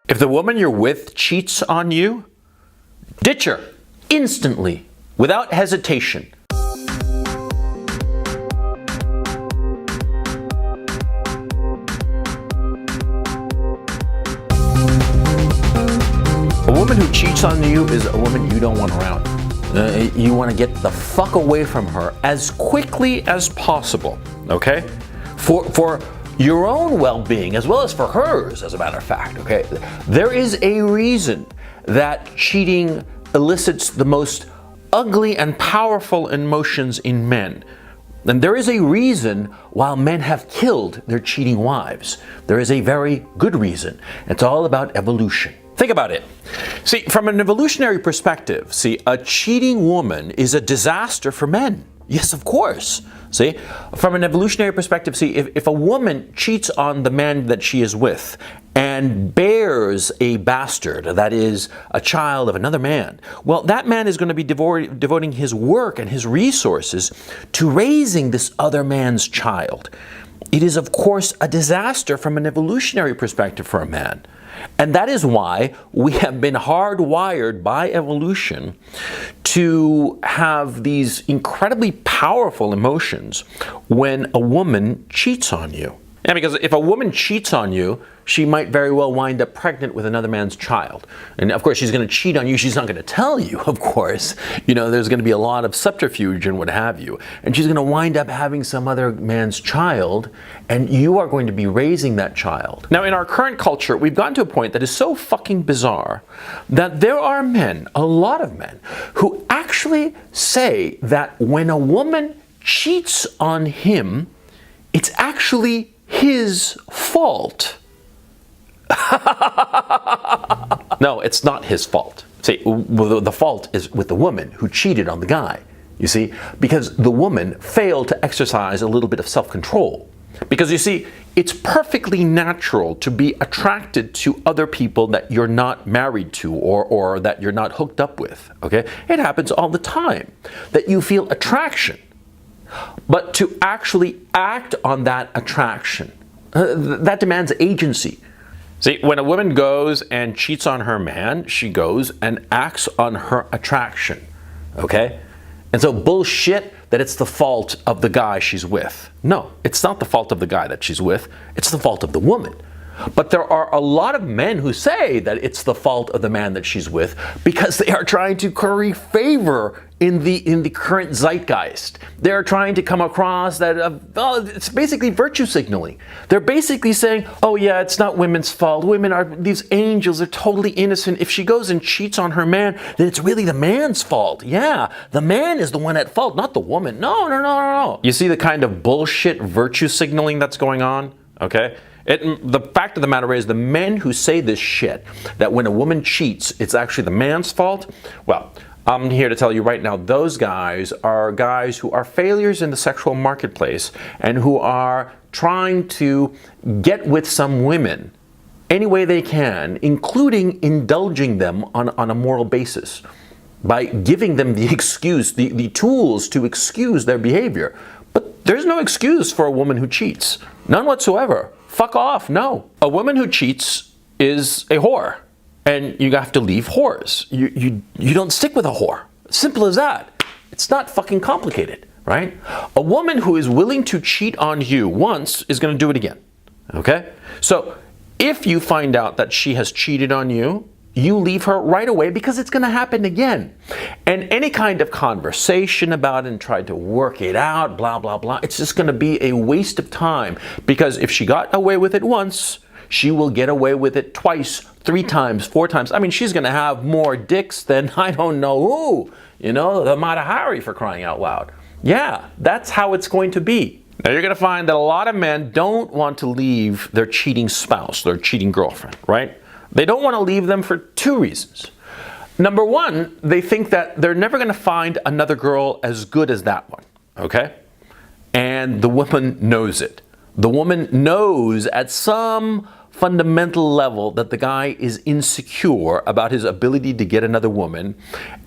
If the woman you're with cheats on you, ditch her instantly, without hesitation. A woman who cheats on you is a woman you don't want around. You want to get the fuck away from her as quickly as possible, okay? For your own well-being, as well as for hers, as a matter of fact, okay? There is a reason that cheating elicits the most ugly and powerful emotions in men. And there is a reason why men have killed their cheating wives. There is a very good reason. It's all about evolution. Think about it. See, from an evolutionary perspective, see, a cheating woman is a disaster for men. Yes, of course. See, from an evolutionary perspective, see, if a woman cheats on the man that she is with and bears a bastard, that is, a child of another man, well, that man is going to be devoting his work and his resources to raising this other man's child. It is, of course, a disaster from an evolutionary perspective for a man. And that is why we have been hardwired by evolution to have these incredibly powerful emotions when a woman cheats on you. Yeah, because if a woman cheats on you, she might very well wind up pregnant with another man's child. And of course, she's going to cheat on you. She's not going to tell you, of course. You know, there's going to be a lot of subterfuge and what have you. And she's going to wind up having some other man's child, and you are going to be raising that child. Now, in our current culture, we've gotten to a point that is so fucking bizarre that there are men, a lot of men, who actually say that when a woman cheats on him, it's actually his fault. No, it's not his fault. See, the fault is with the woman who cheated on the guy, you see, because the woman failed to exercise a little bit of self-control. Because you see, it's perfectly natural to be attracted to other people that you're not married to or that you're not hooked up with, okay? It happens all the time that you feel attraction. But to actually act on that attraction, that demands agency. See, when a woman goes and cheats on her man, she goes and acts on her attraction, okay? And so bullshit that it's the fault of the guy she's with. No, it's not the fault of the guy that she's with. It's the fault of the woman. But there are a lot of men who say that it's the fault of the man that she's with because they are trying to curry favor in the current zeitgeist. They're trying to come across that it's basically virtue signaling. They're basically saying, oh yeah, it's not women's fault. Women are these angels. They're totally innocent. If she goes and cheats on her man, then it's really the man's fault. Yeah, the man is the one at fault, not the woman. No. You see the kind of bullshit virtue signaling that's going on? Okay? The fact of the matter is, the men who say this shit, that when a woman cheats, it's actually the man's fault, well, I'm here to tell you right now, those guys are guys who are failures in the sexual marketplace and who are trying to get with some women any way they can, including indulging them on a moral basis by giving them the excuse, the tools to excuse their behavior. But there's no excuse for a woman who cheats. None whatsoever. Fuck off, no. A woman who cheats is a whore, and you have to leave whores. You don't stick with a whore. Simple as that. It's not fucking complicated, right? A woman who is willing to cheat on you once is going to do it again, okay? So if you find out that she has cheated on you, you leave her right away because it's going to happen again. And any kind of conversation about it and try to work it out, blah, blah, blah, it's just going to be a waste of time, because if she got away with it once, she will get away with it twice, 3 times, 4 times. I mean, she's going to have more dicks than I don't know who, you know, the Mata Hari, for crying out loud. Yeah, that's how it's going to be. Now you're going to find that a lot of men don't want to leave their cheating spouse, their cheating girlfriend, right? They don't want to leave them for 2 reasons. Number 1, they think that they're never going to find another girl as good as that one, okay? And the woman knows it. The woman knows at some fundamental level that the guy is insecure about his ability to get another woman,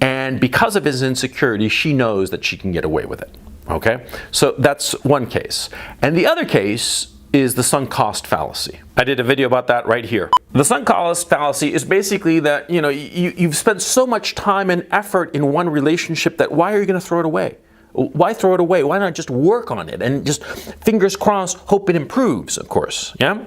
and because of his insecurity, she knows that she can get away with it, okay? So that's one case. And the other case is the sunk cost fallacy. I did a video about that right here. The sunk cost fallacy is basically that, you've spent so much time and effort in one relationship that why are you going to throw it away? Why throw it away? Why not just work on it and just, fingers crossed, hope it improves, of course, yeah?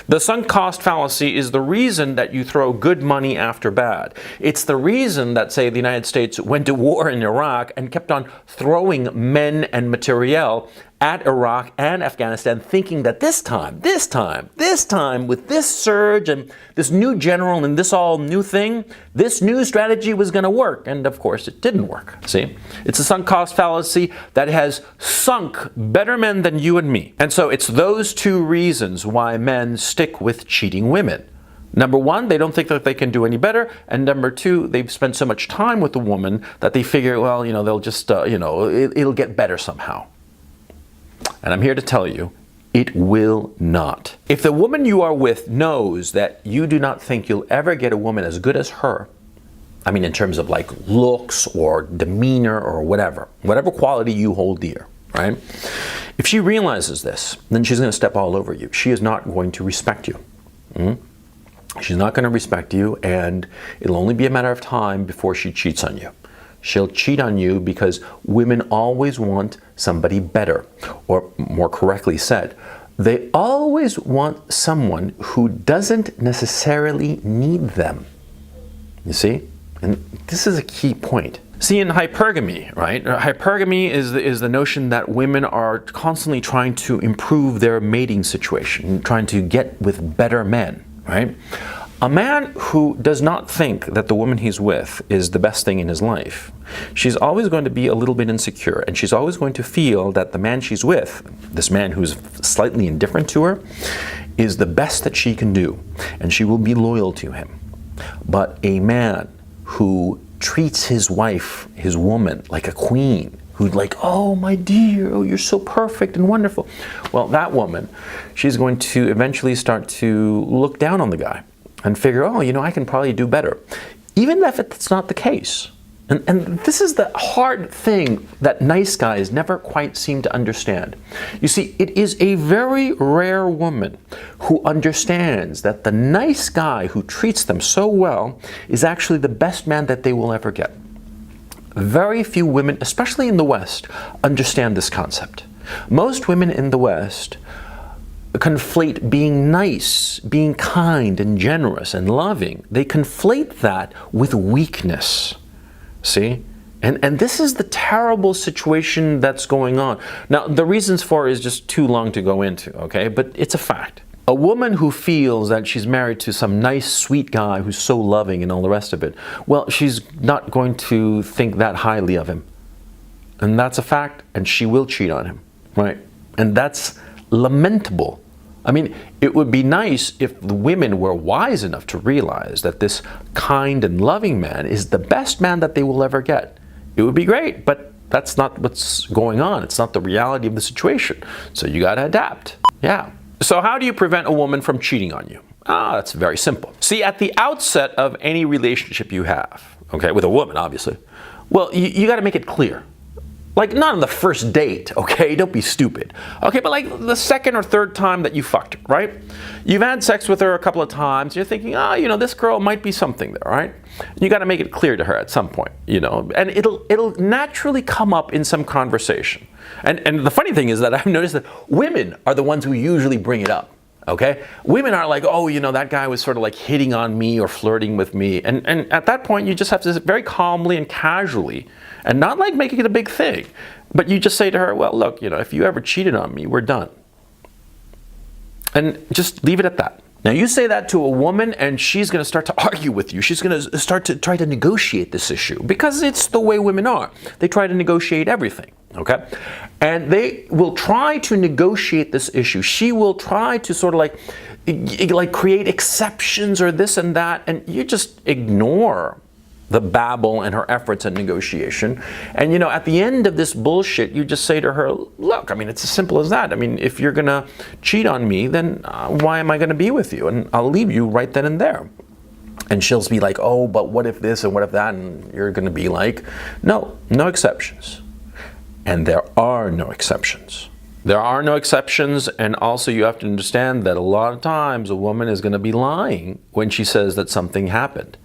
The sunk cost fallacy is the reason that you throw good money after bad. It's the reason that, say, the United States went to war in Iraq and kept on throwing men and materiel at Iraq and Afghanistan, thinking that this time, with this surge and this new general and this all new thing, this new strategy was going to work. And of course, it didn't work. See? It's a sunk cost fallacy that has sunk better men than you and me. And so it's those two reasons why men stick with cheating women. Number one, they don't think that they can do any better. And number two, they've spent so much time with the woman that they figure, well, they'll just, it'll get better somehow. And I'm here to tell you, it will not. If the woman you are with knows that you do not think you'll ever get a woman as good as her, I mean in terms of like looks or demeanor or whatever quality you hold dear, right? If she realizes this, then she's going to step all over you. She is not going to respect you. She's not going to respect you, and it'll only be a matter of time before she cheats on you. She'll cheat on you because women always want somebody better, or more correctly said, they always want someone who doesn't necessarily need them. You see? And this is a key point. See, in hypergamy, right? Hypergamy is the notion that women are constantly trying to improve their mating situation, trying to get with better men, right? A man who does not think that the woman he's with is the best thing in his life, she's always going to be a little bit insecure, and she's always going to feel that the man she's with, this man who's slightly indifferent to her, is the best that she can do, and she will be loyal to him. But a man who treats his wife, his woman, like a queen, who's like, oh, my dear, oh, you're so perfect and wonderful. Well, that woman, she's going to eventually start to look down on the guy and figure, oh, I can probably do better. Even if it's not the case. And this is the hard thing that nice guys never quite seem to understand. You see, it is a very rare woman who understands that the nice guy who treats them so well is actually the best man that they will ever get. Very few women, especially in the West, understand this concept. Most women in the West conflate being nice, being kind and generous and loving. They conflate that with weakness. See? And this is the terrible situation that's going on. Now, the reasons for it is just too long to go into, okay? But it's a fact. A woman who feels that she's married to some nice, sweet guy who's so loving and all the rest of it, well, she's not going to think that highly of him. And that's a fact, and she will cheat on him, right? And that's lamentable. I mean, it would be nice if the women were wise enough to realize that this kind and loving man is the best man that they will ever get. It would be great, but that's not what's going on. It's not the reality of the situation. So you got to adapt. Yeah. So how do you prevent a woman from cheating on you? That's very simple. See, at the outset of any relationship you have, okay, with a woman, obviously, well, you got to make it clear. Like, not on the first date, okay? Don't be stupid. Okay, but like the second or third time that you fucked her, right? You've had sex with her a couple of times. You're thinking, this girl might be something there, right? You got to make it clear to her at some point, and it'll naturally come up in some conversation. And the funny thing is that I've noticed that women are the ones who usually bring it up. Okay? Women are like, oh, that guy was sort of like hitting on me or flirting with me. And at that point, you just have to very calmly and casually, and not like making it a big thing, but you just say to her, well, look, if you ever cheated on me, we're done. And just leave it at that. Now, you say that to a woman, and she's going to start to argue with you. She's going to start to try to negotiate this issue, because it's the way women are. They try to negotiate everything. Okay? And they will try to negotiate this issue. She will try to sort of like create exceptions or this and that, and you just ignore the babble and her efforts at negotiation. And at the end of this bullshit, you just say to her, look, it's as simple as that. If you're gonna cheat on me, then why am I gonna be with you? And I'll leave you right then and there. And she'll be like, oh, but what if this and what if that? And you're gonna be like, no exceptions. And there are no exceptions. There are no exceptions, and also you have to understand that a lot of times a woman is going to be lying when she says that something happened.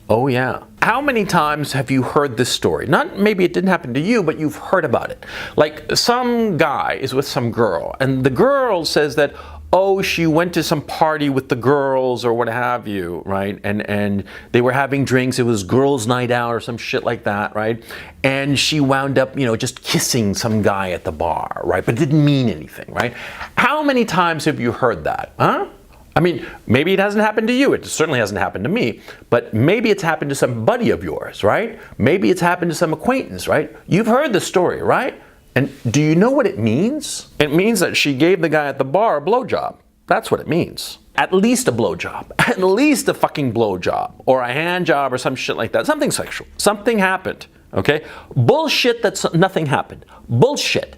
Oh yeah. How many times have you heard this story? Not maybe it didn't happen to you, but you've heard about it. Like some guy is with some girl, and the girl says that, oh, she went to some party with the girls or what have you, right? And they were having drinks. It was girls' night out or some shit like that, right? And she wound up, just kissing some guy at the bar, right? But it didn't mean anything, right? How many times have you heard that, huh? I mean, maybe it hasn't happened to you. It certainly hasn't happened to me. But maybe it's happened to some buddy of yours, right? Maybe it's happened to some acquaintance, right? You've heard the story, right? And do you know what it means? It means that she gave the guy at the bar a blowjob. That's what it means. At least a blowjob. At least a fucking blowjob. Or a hand job or some shit like that. Something sexual. Something happened. Okay? Bullshit that nothing happened. Bullshit.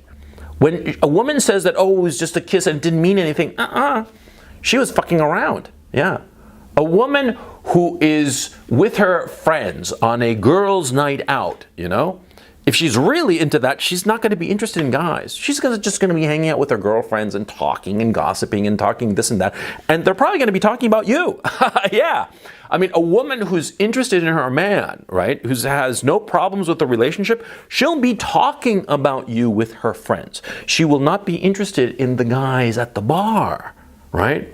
When a woman says that, oh, it was just a kiss and it didn't mean anything. She was fucking around. Yeah. A woman who is with her friends on a girls' night out, if she's really into that, she's not going to be interested in guys. She's just going to be hanging out with her girlfriends and talking and gossiping and talking this and that. And they're probably going to be talking about you. Yeah. I mean, a woman who's interested in her man, right, who has no problems with the relationship, she'll be talking about you with her friends. She will not be interested in the guys at the bar, right?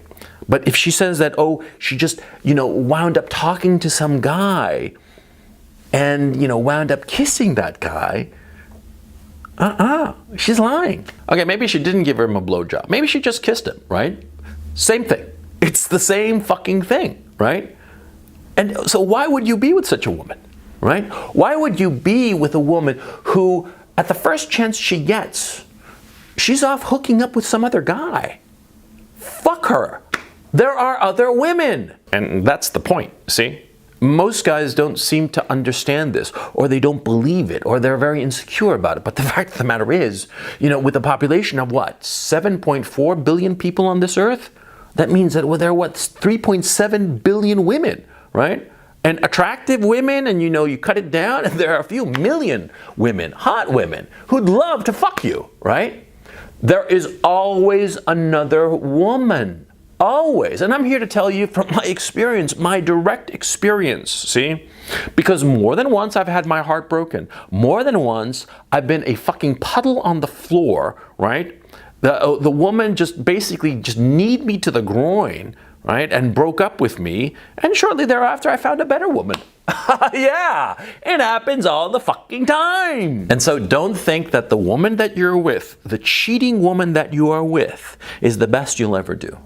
But if she says that, oh, she just, wound up talking to some guy and, wound up kissing that guy, she's lying. Okay, maybe she didn't give him a blowjob. Maybe she just kissed him, right? Same thing. It's the same fucking thing, right? And so why would you be with such a woman, right? Why would you be with a woman who, at the first chance she gets, she's off hooking up with some other guy? Fuck her. There are other women. And that's the point, see? Most guys don't seem to understand this, or they don't believe it, or they're very insecure about it. But the fact of the matter is, with a population of 7.4 billion people on this earth? That means that there are 3.7 billion women, right? And attractive women, and you cut it down, and there are a few million women, hot women, who'd love to fuck you, right? There is always another woman. Always. And I'm here to tell you from my experience, my direct experience, see? Because more than once I've had my heart broken. More than once I've been a fucking puddle on the floor, right? The woman just basically kneed me to the groin, right? And broke up with me. And shortly thereafter I found a better woman. Yeah, it happens all the fucking time. And so don't think that the woman that you're with, the cheating woman that you are with, is the best you'll ever do.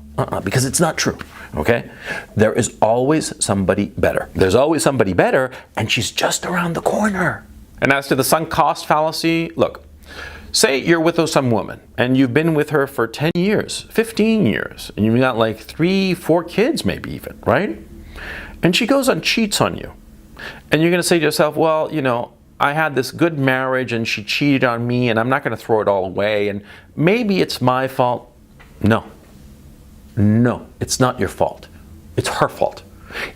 Because it's not true, okay? There is always somebody better. There's always somebody better, and she's just around the corner. And as to the sunk cost fallacy, look, say you're with some woman, and you've been with her for 10 years, 15 years, and you've got 3-4 kids maybe even, right? And she goes and cheats on you. And you're going to say to yourself, well, I had this good marriage, and she cheated on me, and I'm not going to throw it all away, and maybe it's my fault. No, it's not your fault. It's her fault.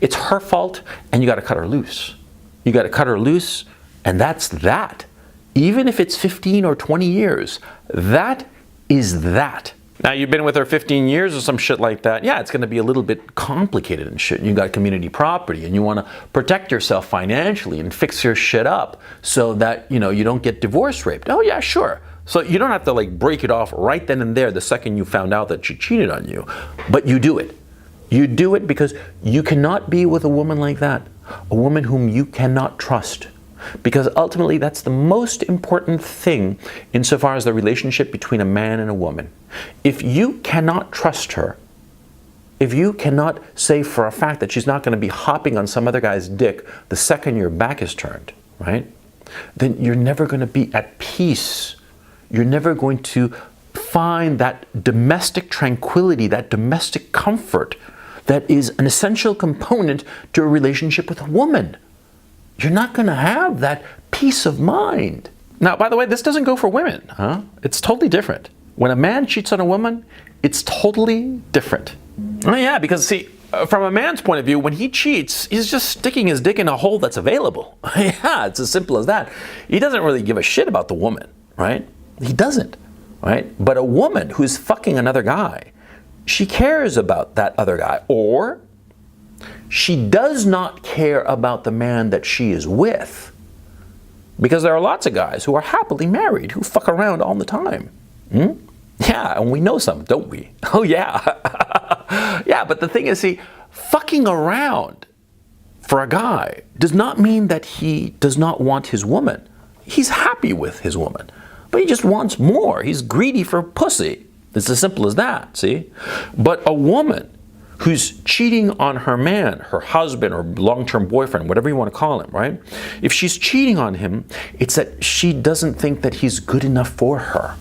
It's her fault, and you got to cut her loose. You got to cut her loose, and that's that. Even if it's 15 or 20 years, that is that. Now, you've been with her 15 years or some shit like that. Yeah, it's going to be a little bit complicated and shit. You got community property, and you want to protect yourself financially and fix your shit up so that, you don't get divorce raped. Oh, yeah, sure. So you don't have to break it off right then and there the second you found out that she cheated on you. But you do it. You do it because you cannot be with a woman like that. A woman whom you cannot trust. Because ultimately that's the most important thing insofar as the relationship between a man and a woman. If you cannot trust her, if you cannot say for a fact that she's not going to be hopping on some other guy's dick the second your back is turned, right? Then you're never going to be at peace. You're never going to find that domestic tranquility, that domestic comfort that is an essential component to a relationship with a woman. You're not going to have that peace of mind. Now, by the way, this doesn't go for women, huh? It's totally different. When a man cheats on a woman, it's totally different. Oh yeah, because see, from a man's point of view, when he cheats, he's just sticking his dick in a hole that's available. Yeah, it's as simple as that. He doesn't really give a shit about the woman, right? He doesn't. right? But a woman who's fucking another guy, she cares about that other guy, or she does not care about the man that she is with. Because there are lots of guys who are happily married who fuck around all the time. Yeah, and we know some, don't we? Oh yeah. Yeah, but the thing is, see, fucking around for a guy does not mean that he does not want his woman. He's happy with his woman, but he just wants more. He's greedy for pussy. It's as simple as that, see? But a woman who's cheating on her man, her husband or long-term boyfriend, whatever you want to call him, right? If she's cheating on him, it's that she doesn't think that he's good enough for her,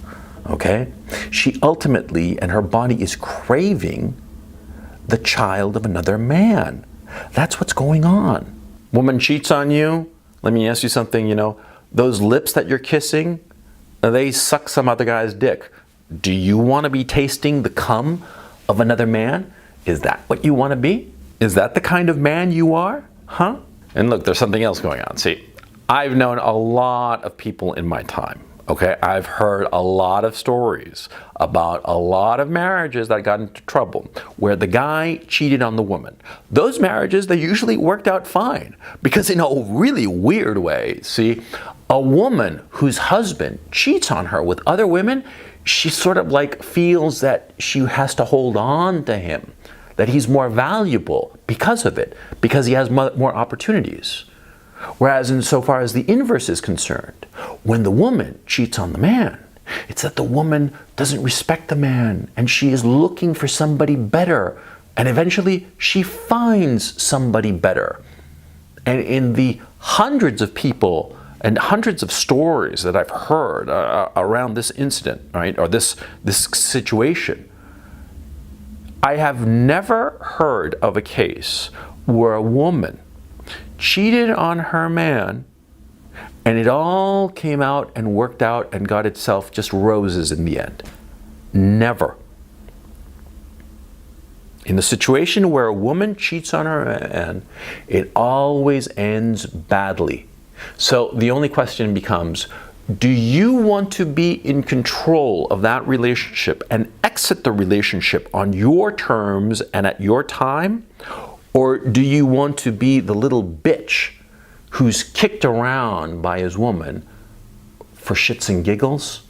okay? She ultimately, and her body is craving the child of another man. That's what's going on. Woman cheats on you, let me ask you something, those lips that you're kissing, they suck some other guy's dick. Do you want to be tasting the cum of another man? Is that what you want to be? Is that the kind of man you are? Huh? And look, there's something else going on. See, I've known a lot of people in my time, okay? I've heard a lot of stories about a lot of marriages that got into trouble where the guy cheated on the woman. Those marriages, they usually worked out fine because in a really weird way, see, a woman whose husband cheats on her with other women, she sort of like feels that she has to hold on to him, that he's more valuable because of it, because he has more opportunities. Whereas insofar as the inverse is concerned, when the woman cheats on the man, it's that the woman doesn't respect the man and she is looking for somebody better. And eventually she finds somebody better. And in the hundreds of people and hundreds of stories that I've heard around this incident, right, or this situation, I have never heard of a case where a woman cheated on her man and it all came out and worked out and got itself just roses in the end. Never. In the situation where a woman cheats on her man, it always ends badly. So the only question becomes, do you want to be in control of that relationship and exit the relationship on your terms and at your time? Or do you want to be the little bitch who's kicked around by his woman for shits and giggles?